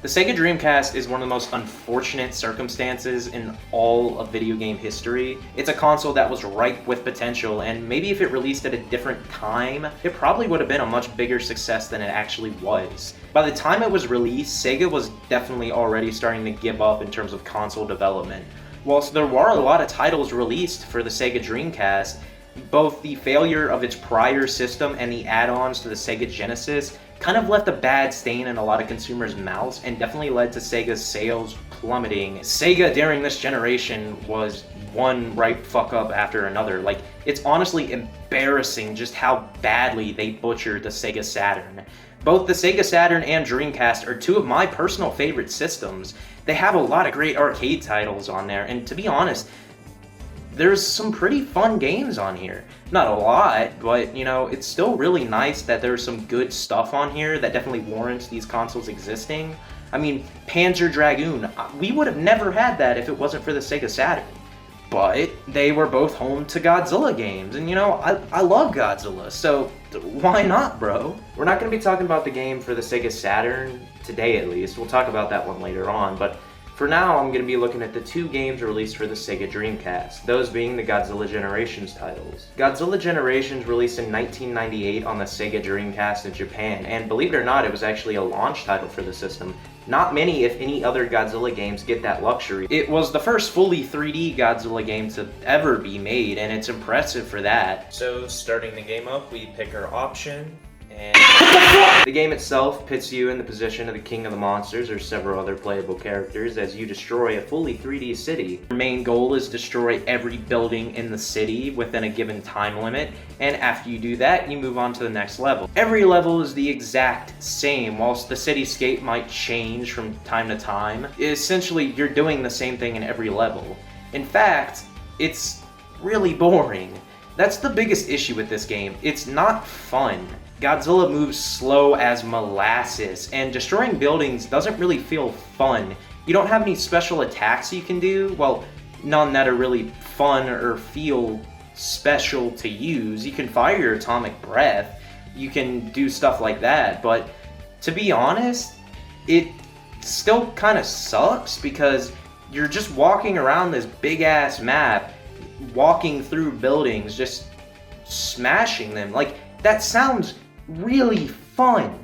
The Sega Dreamcast is one of the most unfortunate circumstances in all of video game history. It's a console that was ripe with potential, and maybe if it released at a different time, it probably would have been a much bigger success than it actually was. By the time it was released, Sega was definitely already starting to give up in terms of console development. Whilst there were a lot of titles released for the Sega Dreamcast, both the failure of its prior system and the add-ons to the Sega Genesis kind of left a bad stain in a lot of consumers' mouths and definitely led to Sega's sales plummeting. Sega during this generation was one right fuck up after another. Like, it's honestly embarrassing just how badly they butchered the Sega Saturn. Both the Sega Saturn and Dreamcast are two of my personal favorite systems. They have a lot of great arcade titles on there, and to be honest, there's some pretty fun games on here. Not a lot, but, you know, it's still really nice that there's some good stuff on here that definitely warrants these consoles existing. I mean, Panzer Dragoon, we would have never had that if it wasn't for the Sega Saturn. But they were both home to Godzilla games, and you know, I love Godzilla, so why not, bro? We're not going to be talking about the game for the Sega Saturn today, at least. We'll talk about that one later on, but for now, I'm going to be looking at the two games released for the Sega Dreamcast, those being the Godzilla Generations titles. Godzilla Generations released in 1998 on the Sega Dreamcast in Japan, and believe it or not, it was actually a launch title for the system. Not many, if any, other Godzilla games get that luxury. It was the first fully 3D Godzilla game to ever be made, and it's impressive for that. So, starting the game up, we pick our option, and the game itself pits you in the position of the king of the monsters or several other playable characters as you destroy a fully 3D city. Your main goal is destroy every building in the city within a given time limit, and after you do that, you move on to the next level. Every level is the exact same, whilst the cityscape might change from time to time. Essentially, you're doing the same thing in every level. In fact, it's really boring. That's the biggest issue with this game. It's not fun. Godzilla moves slow as molasses, and destroying buildings doesn't really feel fun. You don't have any special attacks you can do, well, none that are really fun or feel special to use. You can fire your atomic breath, you can do stuff like that, but to be honest, it still kind of sucks because you're just walking around this big ass map, walking through buildings, just smashing them. Like, that sounds really fun,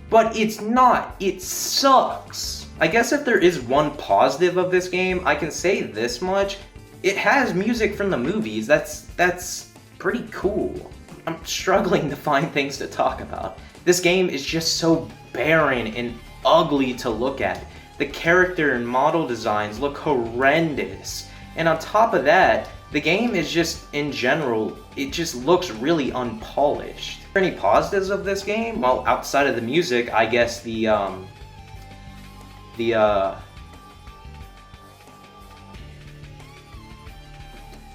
but it's not. It sucks. I guess if there is one positive of this game, I can say this much. It has music from the movies. That's pretty cool. I'm struggling to find things to talk about. This game is just so barren and ugly to look at. The character and model designs look horrendous. And on top of that, the game is just, in general, it just looks really unpolished. Are there any positives of this game? Well, outside of the music, I guess you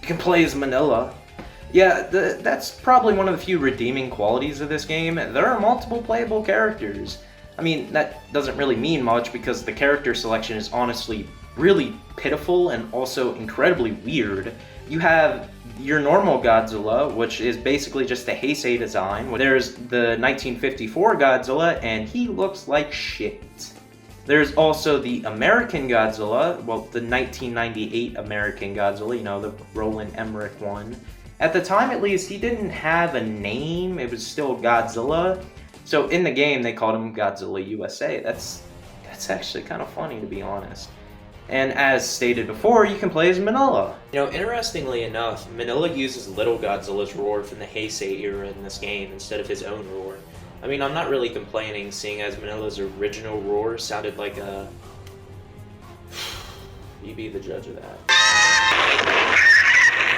can play as Manila. Yeah, that's probably one of the few redeeming qualities of this game. There are multiple playable characters. I mean, that doesn't really mean much because the character selection is honestly really pitiful and also incredibly weird. You have your normal Godzilla, which is basically just the Heisei design. There's the 1954 Godzilla, and he looks like shit. There's also the American Godzilla, well, the 1998 American Godzilla, you know, the Roland Emmerich one. At the time, at least, he didn't have a name. It was still Godzilla. So in the game, they called him Godzilla USA. That's actually kind of funny, to be honest. And as stated before, you can play as Manila. You know, interestingly enough, Manila uses Little Godzilla's roar from the Heisei era in this game instead of his own roar. I mean, I'm not really complaining, seeing as Manila's original roar sounded like a... You be the judge of that.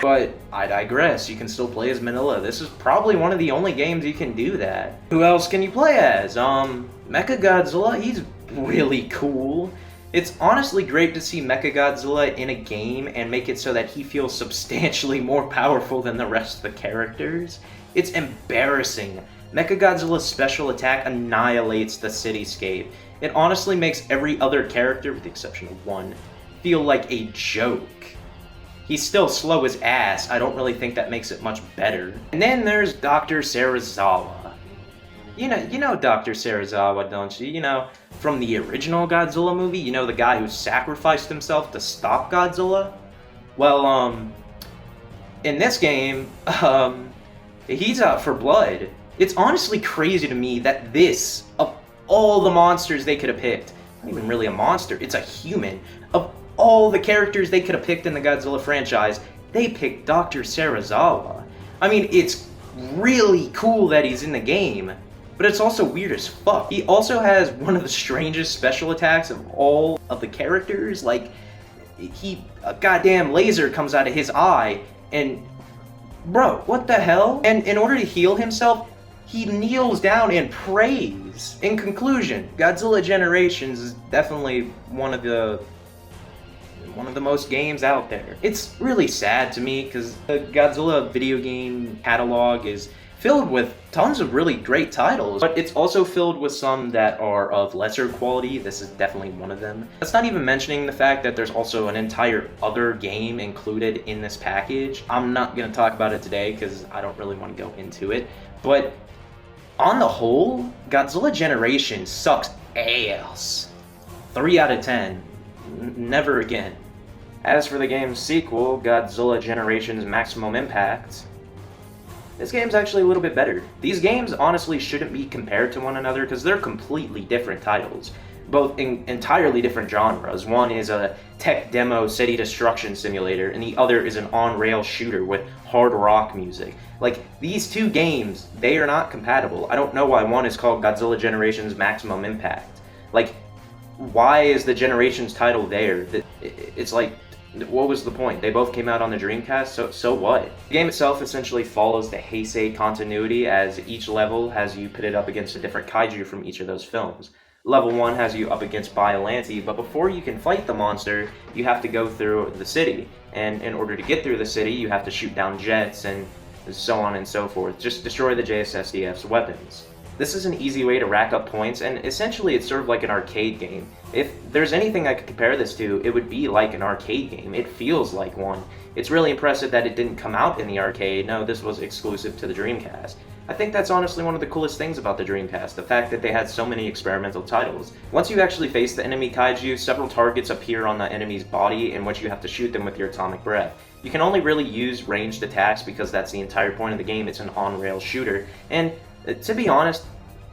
But I digress, you can still play as Manila. This is probably one of the only games you can do that. Who else can you play as? Mechagodzilla, he's really cool. It's honestly great to see Mechagodzilla in a game and make it so that he feels substantially more powerful than the rest of the characters. It's embarrassing. Mechagodzilla's special attack annihilates the cityscape. It honestly makes every other character, with the exception of one, feel like a joke. He's still slow as ass. I don't really think that makes it much better. And then there's Dr. Serizawa. You know Dr. Serizawa, don't you? You know, from the original Godzilla movie, you know the guy who sacrificed himself to stop Godzilla? Well, in this game, he's out for blood. It's honestly crazy to me that this, of all the monsters they could have picked, not even really a monster, it's a human. Of all the characters they could have picked in the Godzilla franchise, they picked Dr. Serizawa. I mean, it's really cool that he's in the game, but it's also weird as fuck. He also has one of the strangest special attacks of all of the characters. Like, a goddamn laser comes out of his eye, and bro, what the hell? And in order to heal himself, he kneels down and prays. In conclusion, Godzilla Generations is definitely one of the most games out there. It's really sad to me because the Godzilla video game catalog is filled with tons of really great titles, but it's also filled with some that are of lesser quality. This is definitely one of them. That's not even mentioning the fact that there's also an entire other game included in this package. I'm not going to talk about it today because I don't really want to go into it, but on the whole, Godzilla Generation sucks ass. 3 out of 10. Never again. As for the game's sequel, Godzilla Generations Maximum Impact, this game's actually a little bit better. These games honestly shouldn't be compared to one another because they're completely different titles, both in entirely different genres. One is a tech demo city destruction simulator, and the other is an on-rail shooter with hard rock music. Like, these two games, they are not compatible. I don't know why one is called Godzilla Generations Maximum Impact. Like, why is the Generations title there? It's like, what was the point? They both came out on the Dreamcast, so what? The game itself essentially follows the Heisei continuity, as each level has you pitted up against a different kaiju from each of those films. Level 1 has you up against Biollante, but before you can fight the monster, you have to go through the city. And in order to get through the city, you have to shoot down jets and so on and so forth. Just destroy the JSSDF's weapons. This is an easy way to rack up points, and essentially it's sort of like an arcade game. If there's anything I could compare this to, it would be like an arcade game. It feels like one. It's really impressive that it didn't come out in the arcade. No, this was exclusive to the Dreamcast. I think that's honestly one of the coolest things about the Dreamcast, the fact that they had so many experimental titles. Once you actually face the enemy kaiju, several targets appear on the enemy's body in which you have to shoot them with your atomic breath. You can only really use ranged attacks because that's the entire point of the game. It's an on-rail shooter, and to be honest,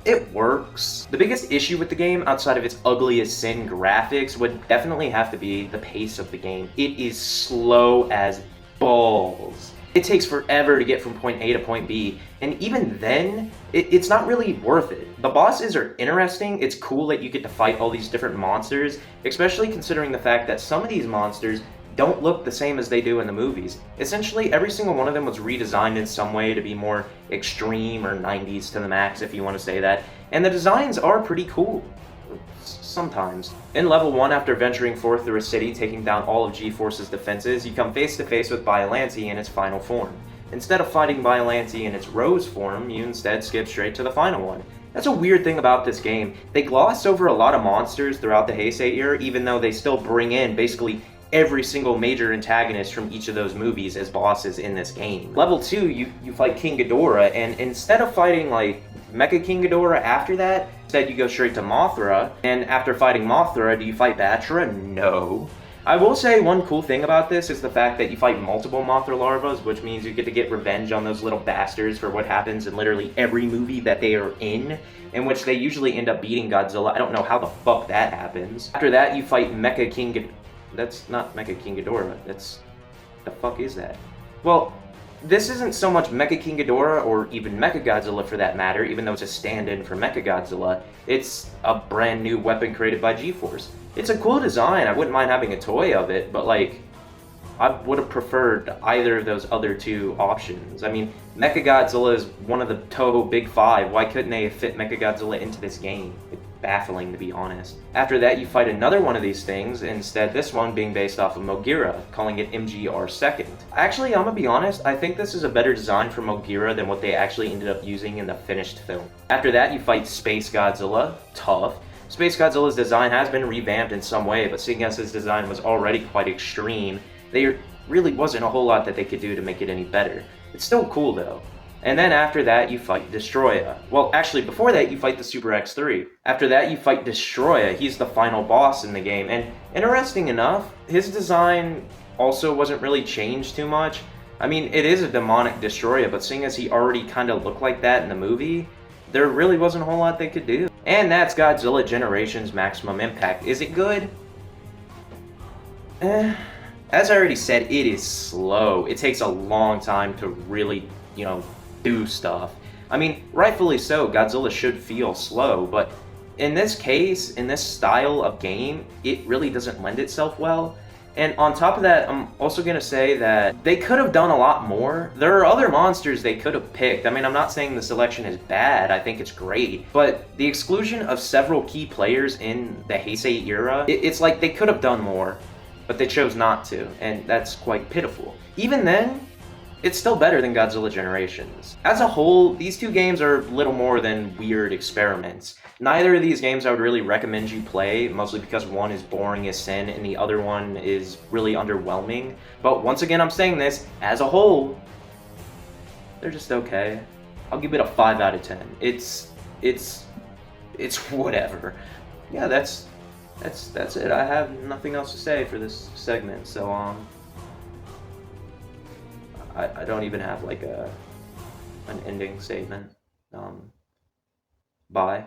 it works. The biggest issue with the game, outside of its ugly as sin graphics, would definitely have to be the pace of the game. It is slow as balls. It takes forever to get from point A to point B, and even then, it's not really worth it. The bosses are interesting. It's cool that you get to fight all these different monsters, especially considering the fact that some of these monsters don't look the same as they do in the movies. Essentially, every single one of them was redesigned in some way to be more extreme, or 90s to the max if you want to say that, and the designs are pretty cool. Sometimes. In level 1, after venturing forth through a city, taking down all of G-Force's defenses, you come face to face with Biollante in its final form. Instead of fighting Biollante in its rose form, you instead skip straight to the final one. That's a weird thing about this game. They gloss over a lot of monsters throughout the Heisei era, even though they still bring in basically every single major antagonist from each of those movies as bosses in this game. Level 2, you fight King Ghidorah, and instead of fighting like Mecha King Ghidorah after that, instead you go straight to Mothra, and after fighting Mothra, do you fight Batra? No. I will say one cool thing about this is the fact that you fight multiple Mothra larvas, which means you get to get revenge on those little bastards for what happens in literally every movie that they are in which they usually end up beating Godzilla. I don't know how the fuck that happens. After that, you fight Mecha King Ghidorah. That's not Mecha King Ghidorah. That's... the fuck is that? Well, this isn't so much Mecha King Ghidorah, or even Mecha Godzilla for that matter, even though it's a stand-in for Mecha Godzilla. It's a brand new weapon created by G-Force. It's a cool design. I wouldn't mind having a toy of it, but like, I would have preferred either of those other two options. I mean, Mecha Godzilla is one of the Toho Big Five. Why couldn't they have fit Mecha Godzilla into this game? It's baffling, to be honest. After that, you fight another one of these things, instead this one being based off of Mogira, calling it MGR Second. Actually, I'm gonna be honest, I think this is a better design for Mogira than what they actually ended up using in the finished film. After that, you fight Space Godzilla. Tough. Space Godzilla's design has been revamped in some way, but seeing as his design was already quite extreme, there really wasn't a whole lot that they could do to make it any better. It's still cool though. And then after that, you fight Destroya. Well, actually, before that, you fight the Super X3. After that, you fight Destroya. He's the final boss in the game. And interesting enough, his design also wasn't really changed too much. I mean, it is a demonic Destroya, but seeing as he already kind of looked like that in the movie, there really wasn't a whole lot they could do. And that's Godzilla Generations Maximum Impact. Is it good? As I already said, it is slow. It takes a long time to really, do stuff. I mean, rightfully so, Godzilla should feel slow, but in this case, in this style of game, it really doesn't lend itself well. And on top of that, I'm also going to say that they could have done a lot more. There are other monsters they could have picked. I mean, I'm not saying the selection is bad, I think it's great. But the exclusion of several key players in the Heisei era, it's like they could have done more, but they chose not to, and that's quite pitiful. Even then, it's still better than Godzilla Generations. As a whole, these two games are little more than weird experiments. Neither of these games I would really recommend you play, mostly because one is boring as sin and the other one is really underwhelming. But once again, I'm saying this, as a whole, they're just okay. I'll give it a 5 out of 10. It's whatever. Yeah, that's it. I have nothing else to say for this segment, so I don't even have like an ending statement. Bye.